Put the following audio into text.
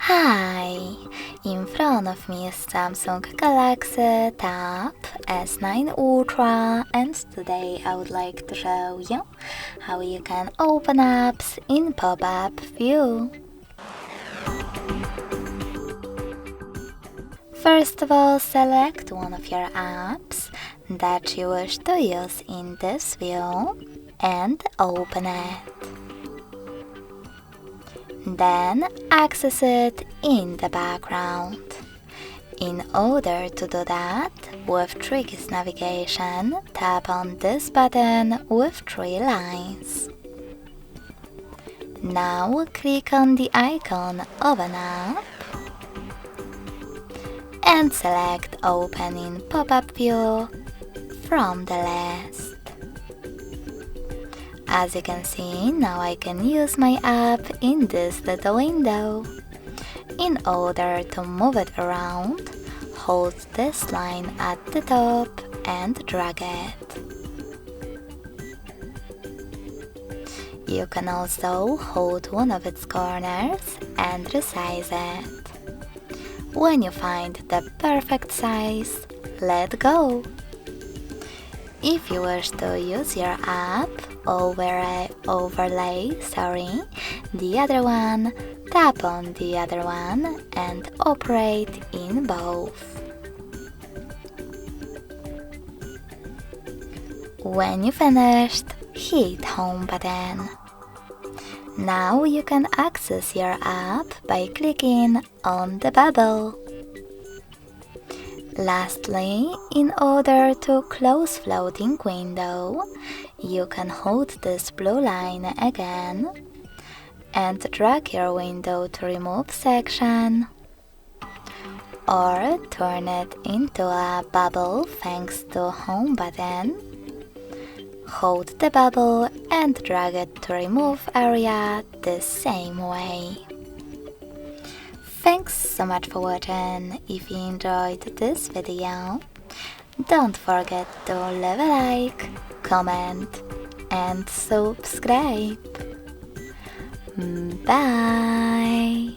Hi! In front of me is Samsung Galaxy Tab S9 Ultra, and today I would like to show you how you can open apps in pop-up view. First of all, select one of your apps that you wish to use in this view and open it. Then access it in the background. In order to do that, with Tricky's navigation, tap on this button with 3 lines. Now click on the icon of an app and select Open in pop-up view from the list. As you can see, now I can use my app in this little window. In order to move it around, hold this line at the top and drag it. You can also hold one of its corners and resize it. When you find the perfect size, let go. If you wish to use your app overlay the other one, tap on the other one and operate in both. When you finished, hit Home button. Now you can access your app by clicking on the bubble. Lastly, in order to close floating window, you can hold this blue line again and drag your window to remove section, or turn it into a bubble thanks to Home button. Hold the bubble and drag it to remove area the same way. Thanks so much for watching. If you enjoyed this video, don't forget to leave a like, comment and subscribe. Bye!